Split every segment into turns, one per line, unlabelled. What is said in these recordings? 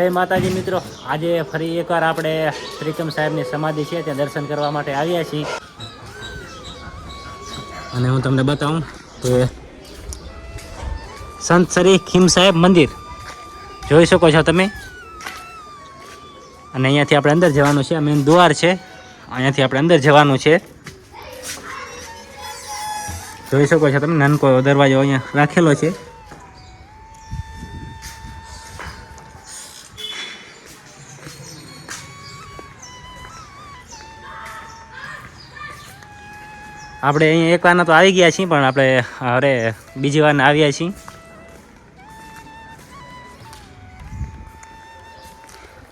જય માતાજી મિત્રો, આજે ફરી એકવાર આપણે ત્રિકમ સાહેબની સમાધિ છે ત્યાં દર્શન કરવા માટે આવ્યા છીએ. અને હું તમને બતાવું કે સંત શ્રી ખીમ સાહેબ મંદિર જોઈ શકો છો તમે. અને અહીંયાથી આપણે અંદર જવાનું છે. મેન દ્વાર છે, અહીંયાથી આપણે અંદર જવાનું છે. જોઈ શકો છો તમે, નાનકો દરવાજો અહીંયા રાખેલો છે. આપણે અહીંયા એક વારના તો આવી ગયા છીએ, પણ આપણે અરે બીજી વારના આવ્યા છીએ.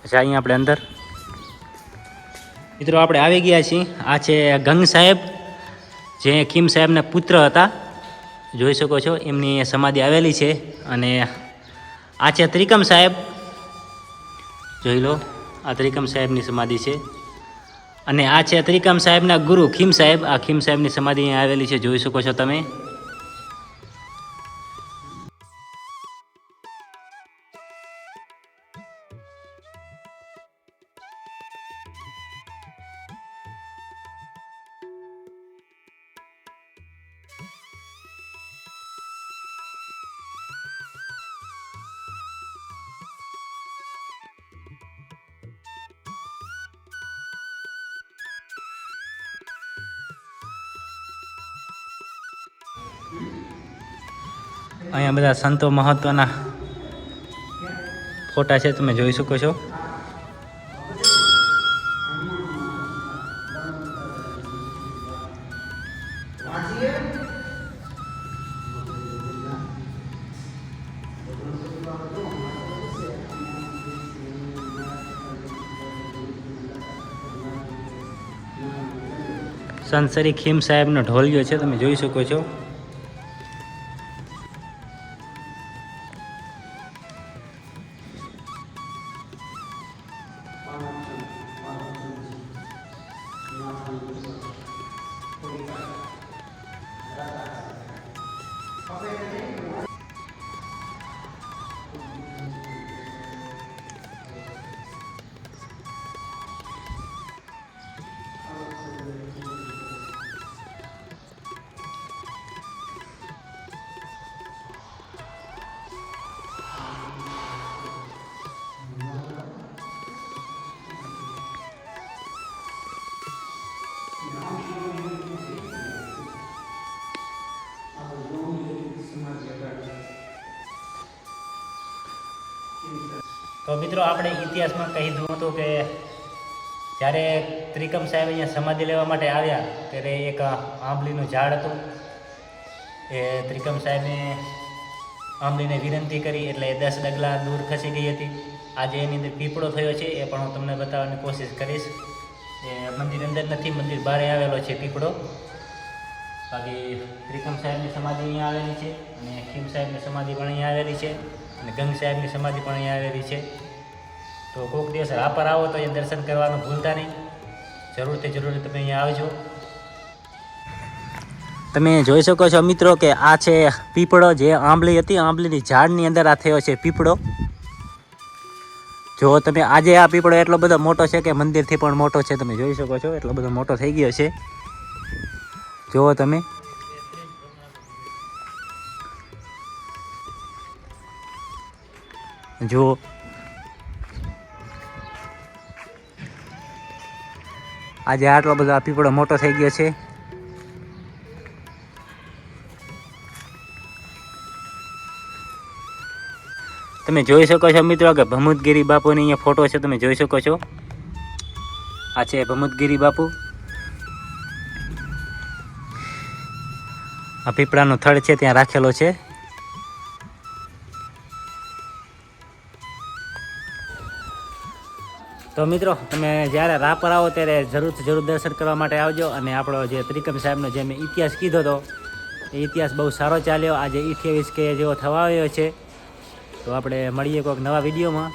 પછી અહીંયા આપણે અંદર મિત્રો આપણે આવી ગયા છીએ. આ છે ગંગ સાહેબ, જે ખીમ સાહેબના પુત્ર હતા. જોઈ શકો છો એમની સમાધિ આવેલી છે. અને આ છે ત્રિકમ સાહેબ, જોઈ લો, આ ત્રિકમ સાહેબની સમાધિ છે. અને આ છે ત્રિકમ સાહેબના ગુરુ ખીમ સાહેબ. આ ખીમ સાહેબની સમાધિ અહીંયા આવેલી છે, જોઈ શકો છો તમે. અહીંયા બધા સંતો મહત્વના ફોટા છે, તમે જોઈ શકો છો. સંત શ્રી ખીમ સાહેબનો ઢોલિયો છે, તમે જોઈ શકો છો. તો મિત્રો આપણે ઇતિહાસમાં કહી દઉં હતું કે જ્યારે ત્રિકમ સાહેબ અહીંયા સમાધિ લેવા માટે આવ્યા ત્યારે એક આંબલીનું ઝાડ હતું. એ ત્રિકમ સાહેબે આંબલીને વિનંતી કરી એટલે 10 ડગલા દૂર ખસી ગઈ હતી. આજે એની અંદર પીપળો થયો છે, એ પણ હું તમને બતાવવાની કોશિશ કરીશ. એ મંદિર અંદર નથી, મંદિર બહાર આવેલો છે પીપળો. બાકી ત્રિકમ સાહેબની સમાધિ અહીંયા આવેલી છે, અને ખીમ સાહેબની સમાધિ પણ અહીંયા આવેલી છે, અને ગંગ સાહેબની સમાધિ પણ અહીંયા આવેલી છે. તો કોઈક દિવસ રાપર આવો તો અહીંયા દર્શન કરવાનું ભૂલતા નહીં. જરૂરથી તમે અહીંયા આવજો. તમે જોઈ શકો છો મિત્રો કે આ છે પીપળો, જે આંબલી હતી, આંબલીની ઝાડની અંદર આ થયો છે પીપળો. જો તમે આજે આ પીપળો એટલો બધો મોટો છે કે મંદિરથી પણ મોટો છે, તમે જોઈ શકો છો. એટલો બધો મોટો થઈ ગયો છે, જુઓ તમે. જુઓ, આજે આટલો બધો આ પીપળો મોટો થઈ ગયો છે. તમે જોઈ શકો છો મિત્રો કે ભમુદગીરી બાપુની અહીંયા ફોટો છે, તમે જોઈ શકો છો. આ છે ભમુદગીરી બાપુ. આ પીપળાનું થડ છે ત્યાં રાખેલો છે. તો મિત્રો તમે જ્યારે રાપર આવો ત્યારે જરૂર દર્શન કરવા માટે આવજો. અને આપણો જે ત્રિકમ સાહેબનો જે મેં ઇતિહાસ કીધો હતો, એ ઇતિહાસ બહુ સારો ચાલ્યો. આજે 28 કે જેવો થવા આવ્યો છે. તો આપણે મળીએ કોઈક નવા વિડીયોમાં.